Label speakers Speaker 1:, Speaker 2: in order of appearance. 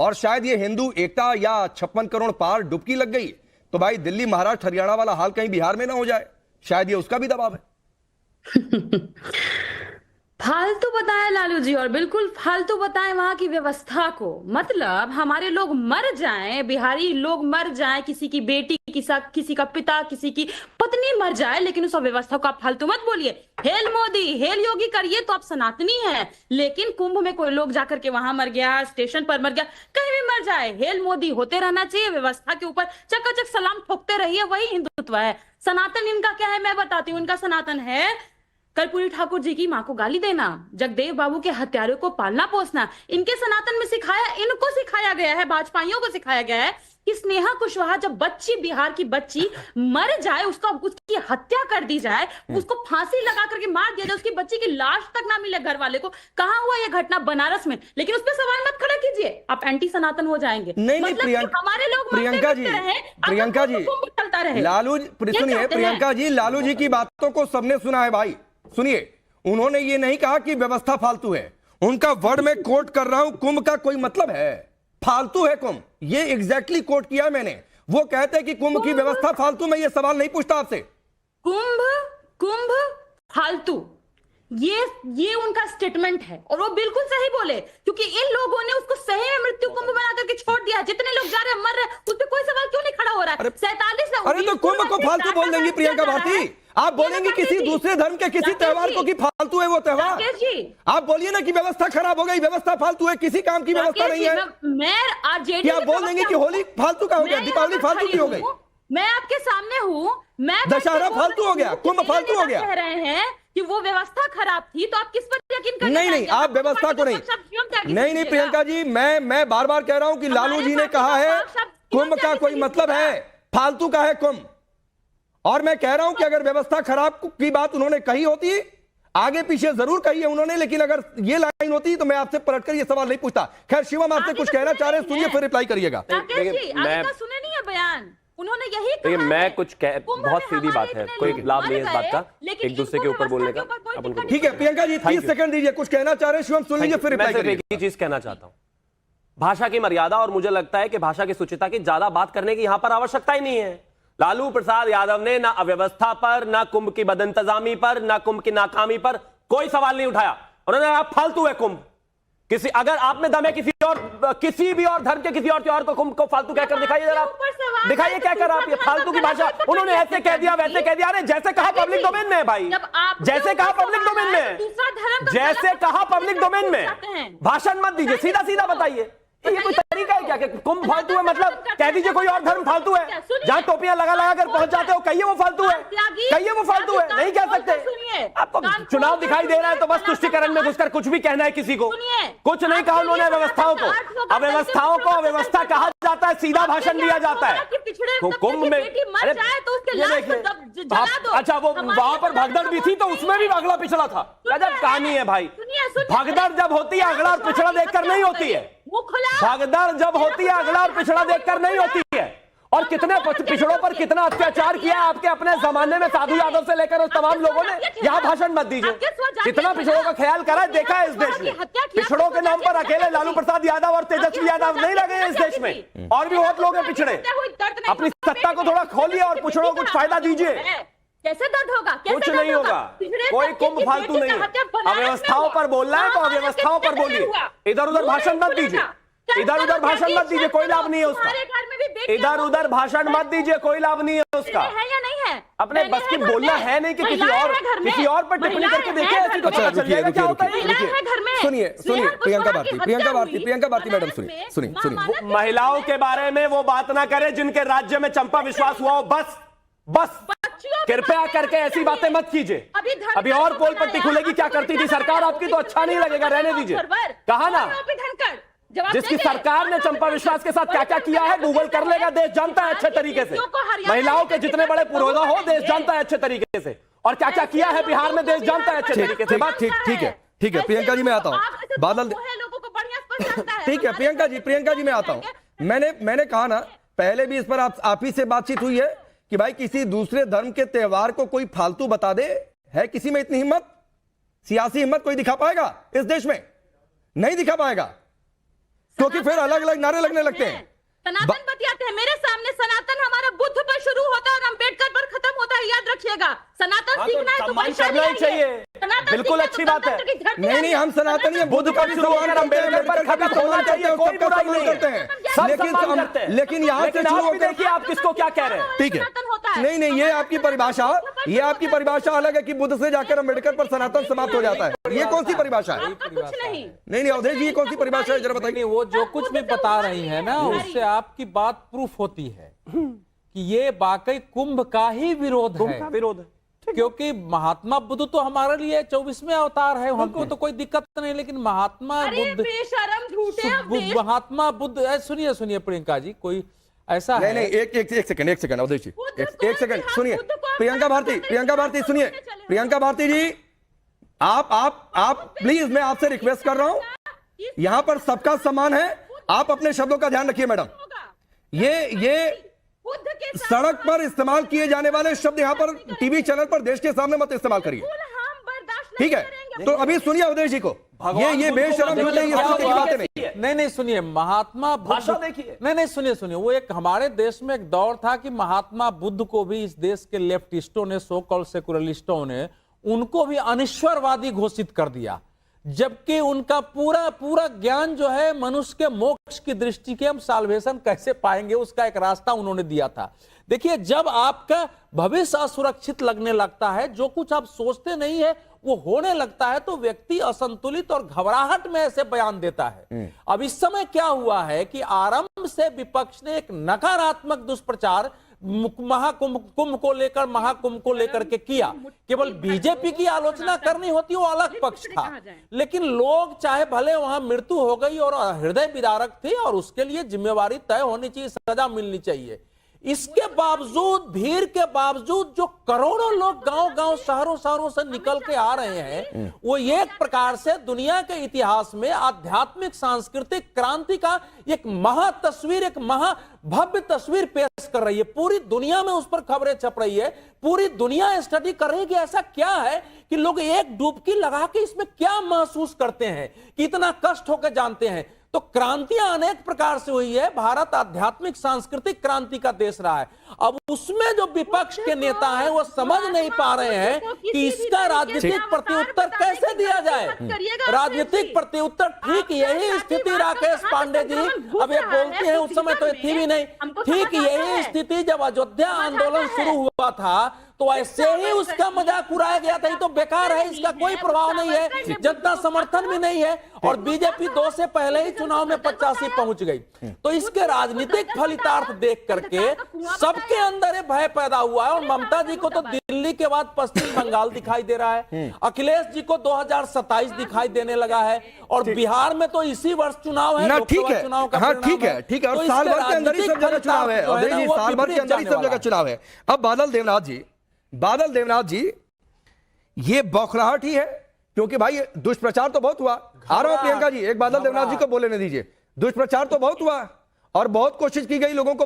Speaker 1: और शायद ये हिंदू एकता या 56 करोड़ पार डुबकी लग गई तो भाई दिल्ली महाराष्ट्र हरियाणा वाला हाल कहीं बिहार में ना हो जाए, शायद ये उसका भी दबाव है।
Speaker 2: फालतू बताया लालू जी, और बिल्कुल फालतू बताएं वहां की व्यवस्था को। मतलब हमारे लोग मर जाएं, बिहारी लोग मर जाएं, किसी की बेटी, किसी का पिता, किसी की पत्नी मर जाए, लेकिन उस व्यवस्था को आप फालतू मत बोलिए। हेल मोदी हेल योगी करिए तो आप सनातनी हैं, लेकिन कुंभ में कोई लोग जाकर के वहां मर गया, स्टेशन पर मर गया, कहीं भी मर जाए, हेल मोदी होते रहना चाहिए। व्यवस्था के ऊपर चकाचक सलाम ठोकते रहिए, वही हिंदुत्व है। सनातन इनका क्या है मैं बताती हूँ। इनका सनातन है कर्पूरी ठाकुर जी की मां को गाली देना, जगदेव बाबू के हत्यारों को पालना पोसना। इनके सनातन में इनको सिखाया गया है, भाजपाइयों को सिखाया गया है कि स्नेहा कुशवाहा जब बच्ची, बिहार की बच्ची मर जाए, उसकी हत्या कर दी जाए, उसको फांसी लगा करके मार दिया जाए, उसकी बच्ची की लाश तक ना मिले घर वाले को। कहां हुआ यह घटना? बनारस में। लेकिन उस पर सवाल मत खड़ा कीजिए, आप एंटी सनातन हो जाएंगे।
Speaker 1: नहीं
Speaker 2: मतलब हमारे लोग
Speaker 1: प्रियंका जी, प्रियंका जी,
Speaker 2: चलता रहे।
Speaker 1: लालू, सुनिए प्रियंका जी, लालू जी की बातों को सबने सुना है भाई। सुनिए, उन्होंने ये नहीं कहा कि व्यवस्था फालतू है, उनका वर्ड में कोट कर रहा हूं, कुंभ का कोई मतलब है, फालतू है कुंभ, ये एग्जैक्टली कोट किया है मैंने। वो कहते हैं कि कुंभ की व्यवस्था फालतू। मैं ये सवाल नहीं पूछता आपसे। कुंभ फालतू, ये उनका स्टेटमेंट है, और वो बिल्कुल सही बोले, क्योंकि इन लोगों ने उसको सही में मृत्यु कुंभ बना करके छोड़ दिया। जितने लोग जा रहे हैं, मर रहे हैं, उस पर कोई सवाल क्यों नहीं खड़ा हो रहा है? 47 अरे तो कुंभ को फालतू बोल देंगी प्रियंका भारती? आप बोलेंगे किसी दूसरे धर्म के किसी त्योहार को कि फालतू है वो त्योहार? आप बोलिए ना कि व्यवस्था खराब हो गई, व्यवस्था फालतू है, किसी काम की व्यवस्था नहीं है।
Speaker 2: मैं
Speaker 1: आप बोल देंगे कि होली फालतू का हो गया, दीपावली फालतू की हो गई?
Speaker 2: मैं आपके सामने हूँ, मैं
Speaker 1: दशहरा फालतू हो गया, कुंभ फालतू हो गया।
Speaker 2: कह रहे हैं कि वो व्यवस्था खराब थी, तो आप किस पर यकीन करें?
Speaker 1: नहीं, आप व्यवस्था को नहीं प्रियंका जी, मैं बार बार कह रहा हूं कि लालू जी ने कहा है कुंभ का कोई मतलब है, फालतू का है कुंभ। और मैं कह रहा हूं कि अगर व्यवस्था खराब की बात उन्होंने कही होती, आगे पीछे जरूर कही है उन्होंने, लेकिन अगर ये लाइन होती तो मैं आपसे पलटकर ये सवाल नहीं पूछता। खैर शिवम, आपसे कुछ कहना चाह रहे हैं, सुनिए फिर रिप्लाई करिएगा।
Speaker 2: सुने नहीं है बयान, उन्होंने यही कहा।
Speaker 3: मैं कुछ बहुत सीधी बात है, कोई लाभ नहीं है इस बात का, एक दूसरे के ऊपर बोलने का।
Speaker 1: ठीक है प्रियंका जी, 30 सेकंड दीजिए, कुछ कहना चाह रहे हैं शिवम, सुन लीजिए फिर रिप्लाई करिए।
Speaker 3: एक ही चीज कहना चाहता हूं, भाषा की मर्यादा, और मुझे लगता है कि भाषा की सुचिता की ज्यादा बात करने की यहां पर आवश्यकता ही नहीं है। लालू प्रसाद यादव ने ना अव्यवस्था पर, ना कुंभ की बदइंतजामी पर, ना कुंभ की नाकामी पर कोई सवाल नहीं उठाया। उन्होंने कहा फालतू है कुंभ। अगर आप में दम है किसी भी और धर्म के किसी और त्योहार को कुंभ को फालतू कहकर दिखाइए जरा, दिखाइए क्या कर आप ये फालतू की भाषा। उन्होंने ऐसे कह दिया, वैसे कह दिया। अरे जैसे कहा पब्लिक डोमेन में है भाई, जैसे कहा पब्लिक डोमेन में, जैसे कहा पब्लिक डोमेन में, भाषण मत दीजिए, सीधा सीधा बताइए। ये कोई तरीका है क्या कि कुंभ फालतू है? मतलब कह दीजिए कोई और धर्म फालतू है, जहां टोपियां लगा लगा कर पहुंच जाते हो, कहिए वो फालतू है, कहिए वो फालतू है। नहीं कह सकते। आपको चुनाव दिखाई दे रहा है तो बस तुष्टिकरण में घुसकर कुछ भी कहना है किसी को। कुछ नहीं कहा उन्होंने व्यवस्थाओं को। अव्यवस्थाओं को अव्यवस्था कहा जाता है, सीधा भाषण दिया जाता है। कुंभ में अच्छा, वो वहां पर भगदड़ भी थी तो उसमें भी अगला पिछड़ा था। गजब कहानी है भाई। भगदड़ जब होती है अगला और पिछड़ा देखकर नहीं होती है। भगदड़ जब होती है अगला और पिछड़ा देखकर नहीं होती है। और कितने पिछड़ों पर कितना अत्याचार किया आपके अपने जमाने में, साधु यादव से लेकर उस तमाम लोगों ने। यहाँ भाषण मत दीजिए। कितना पिछड़ों का ख्याल करा देखा है इस देश में। पिछड़ों के नाम पर अकेले लालू प्रसाद यादव और तेजस्वी यादव नहीं लगे हैं इस देश में, और भी बहुत लोग हैं पिछड़े। अपनी सत्ता को थोड़ा खोलिए और पिछड़ों को कुछ फायदा दीजिए।
Speaker 2: कैसे दर्द होगा?
Speaker 3: कुछ नहीं होगा, कोई कुंभ फालतू नहीं है। अव्यवस्थाओं पर बोलना है तो अव्यवस्थाओं पर बोलिए, इधर उधर भाषण मत दीजिए। इधर उधर भाषण मत दीजिए, कोई लाभ नहीं है उसका। इधर उधर भाषण मत दीजिए, कोई लाभ नहीं है उसका।
Speaker 2: है या नहीं है?
Speaker 3: अपने बस की बोलना है नहीं कि किसी और पर टिप्पणी करके देखिए, ऐसी तो पता चल जाएगा क्या होता है।
Speaker 1: सुनिए प्रियंका भारती मैडम, सुनिए।
Speaker 3: महिलाओं के बारे में वो बात ना करें जिनके राज्य में चंपा विश्वास हुआ हो। बस कृपया करके ऐसी बातें मत कीजिए। अभी और पोल पट्टी खुलेगी, क्या करती थी सरकार आपकी, तो अच्छा नहीं लगेगा, रहने दीजिए। कहा ना, जिसकी सरकार ने चंपा विश्वास के साथ क्या क्या किया है गूगल कर लेगा, देश जानता है अच्छे तरीके से। महिलाओं के जितने बड़े पुरोधा हो देश जानता है अच्छे तरीके से, और क्या क्या किया है बिहार में देश जानता है अच्छे तरीके से। बात
Speaker 1: ठीक है प्रियंका जी, मैं आता हूँ। बादल, ठीक है प्रियंका जी मैं आता हूँ। मैंने कहा ना पहले भी, इस पर आप ही से बातचीत हुई है कि भाई किसी दूसरे धर्म के त्योहार को कोई फालतू बता दे, है किसी में इतनी हिम्मत? सियासी हिम्मत कोई दिखा पाएगा इस देश में? नहीं दिखा पाएगा। क्योंकि फिर अलग अलग नारे लगने लगते हैं।
Speaker 2: सनातन बतियाते हैं मेरे सामने। सनातन हमारा बुद्ध पर शुरू होता है और अम्बेडकर पर खत्म होता है, याद रखिएगा। सनातन सीखना है तो
Speaker 3: सम्मान
Speaker 2: वैशाली
Speaker 3: करना ही
Speaker 2: आइए।
Speaker 3: चाहिए।
Speaker 2: सनातन
Speaker 3: बिल्कुल
Speaker 2: सीखना
Speaker 3: अच्छी
Speaker 2: तो
Speaker 3: बात है।
Speaker 2: गणतंत्र की धरती
Speaker 1: नहीं नहीं, हम सनातनी हैं, बुद्ध का भी सम्मान करते हैं, अम्बेडकर का भी सम्मान करते हैं,
Speaker 3: कोई
Speaker 1: सबका
Speaker 3: बुराई
Speaker 1: सम्मान
Speaker 3: नहीं है।
Speaker 1: करते हैं।
Speaker 3: सब
Speaker 1: लेकिन
Speaker 3: सम्मान करते हैं।
Speaker 1: लेकिन यहाँ से
Speaker 3: लेकिन आप
Speaker 1: शुरू
Speaker 3: भी देखिए आप किसको क्या कह रहे हैं।
Speaker 1: ठीक है,
Speaker 2: सनातन होता है।
Speaker 1: नहीं नहीं, ये आपकी परिभाषा अलग है कि बुद्ध से जाकर अम्बेडकर पर सनातन समाप्त हो जाता है। ये कौन सी परिभाषा है?
Speaker 2: आपका कुछ नहीं।
Speaker 1: नहीं नहीं अवधेश जी, ये कौन सी परिभाषा है, जरा बताइए।
Speaker 4: नहीं, वो जो कुछ भी बता रही है ना, उससे आपकी बात प्रूफ होती है कि ये वाकई कुंभ का ही विरोध है।
Speaker 3: विरोध है।
Speaker 4: क्योंकि महात्मा बुद्ध तो हमारे लिए 24वें अवतार है, हमको तो कोई दिक्कत नहीं, लेकिन महात्मा
Speaker 2: अरे
Speaker 4: बुद्ध,
Speaker 2: बेशरम झूठे अवधेश।
Speaker 4: महात्मा बुद्ध, सुनिए सुनिए प्रियंका जी, कोई ऐसा
Speaker 1: नहीं
Speaker 4: है
Speaker 1: नहीं, एक सेकंड अवधेश जी, एक सेकंड
Speaker 2: बुद्ध
Speaker 1: सुनिए।
Speaker 2: को आप
Speaker 1: प्रियंका भारती सुनिए। प्रियंका भारती जी, आप प्लीज, मैं आपसे रिक्वेस्ट कर रहा हूं, यहां पर सबका सम्मान है, आप अपने शब्दों का ध्यान रखिए मैडम। ये
Speaker 2: बुद्ध के
Speaker 1: सड़क पर इस्तेमाल किए जाने वाले शब्द यहां पर टीवी चैनल पर देश के सामने मत इस्तेमाल करिए,
Speaker 2: हम बर्दाश्त
Speaker 1: ठीक है?
Speaker 2: करेंगे।
Speaker 1: तो अभी सुनिए अवधेश जी को, ये बेशरम झूठे, ये स्तुति की बातें नहीं।
Speaker 4: नहीं सुनिए, महात्मा
Speaker 3: भाषा
Speaker 4: बुद्ध,
Speaker 3: देखिए।
Speaker 4: नहीं सुनिए, वो एक हमारे देश में एक दौर था कि महात्मा बुद्ध को भी इस देश के लेफ्टिस्टों ने, सो कॉल्ड सेकुलरिस्टों ने, उनको भी अनिश्वरवादी घोषित कर दिया, जबकि उनका पूरा ज्ञान जो है मनुष्य के मोक्ष की दृष्टि के, हम साल्वेशन कैसे पाएंगे, उसका एक रास्ता उन्होंने दिया था। देखिए, जब आपका भविष्य असुरक्षित लगने लगता है, जो कुछ आप सोचते नहीं है वो होने लगता है, तो व्यक्ति असंतुलित और घबराहट में ऐसे बयान देता है। अब इस समय क्या हुआ है कि आरंभ से विपक्ष ने एक नकारात्मक दुष्प्रचार कुंभ को लेकर के किया। केवल बीजेपी की आलोचना करनी होती, वो अलग पक्ष था, लेकिन लोग चाहे भले वहां मृत्यु हो गई और हृदय विदारक थे और उसके लिए जिम्मेवारी तय होनी चाहिए, सजा मिलनी चाहिए। इसके बावजूद, भीड़ के बावजूद, जो करोड़ों लोग गांव शहरों से निकल के आ रहे हैं, वो एक प्रकार से दुनिया के इतिहास में आध्यात्मिक सांस्कृतिक क्रांति का एक महातस्वीर, एक महाभव्य तस्वीर पेश कर रही है। पूरी दुनिया में उस पर खबरें छप रही है, पूरी दुनिया स्टडी कर रही है कि ऐसा क्या है कि लोग एक डुबकी लगा के इसमें क्या महसूस करते हैं, कितना कष्ट होकर जानते हैं। तो क्रांतियां अनेक प्रकार से हुई है, भारत आध्यात्मिक सांस्कृतिक क्रांति का देश रहा है। अब उसमें जो विपक्ष के नेता हैं वो समझ नहीं पा रहे हैं कि इसका राजनीतिक प्रत्युत्तर कैसे दिया जाए। राजनीतिक प्रत्युत्तर, ठीक यही स्थिति राकेश पांडे जी अब ये बोलते हैं, उस समय तो ये थी भी नहीं, ठीक यही स्थिति जब अयोध्या आंदोलन शुरू हुआ था तो ऐसे ही उसका मजाक उड़ाया गया था। ये तो बेकार है, इसका कोई प्रभाव नहीं है, जनता समर्थन भी नहीं है, और बीजेपी 2 से पहले ही चुनाव में 85 पहुंच गई। तो इसके राजनीतिक फलितार्थ देख करके सबके अंदर ये भय पैदा हुआ है। और ममता जी को तो दिल्ली के बाद पश्चिम बंगाल दिखाई दे रहा है, अखिलेश जी को 2027 दिखाई देने लगा है, और बिहार में तो इसी वर्ष चुनाव है, लोकसभा चुनाव का।
Speaker 1: हाँ ठीक है, और साल भर के अंदर ही सब जगह चुनाव है, साल भर के अंदर ही सब जगह चुनाव है। अब बादल देवनाथ जी, ये बौखलाहट ही है, क्योंकि भाई दुष्प्रचार तो बहुत हुआ। आ रहा हूं प्रियंका जी, एक बादल देवनाथ जी को बोलने दीजिए। दुष्प्रचार तो बहुत हुआ और बहुत कोशिश की गई लोगों को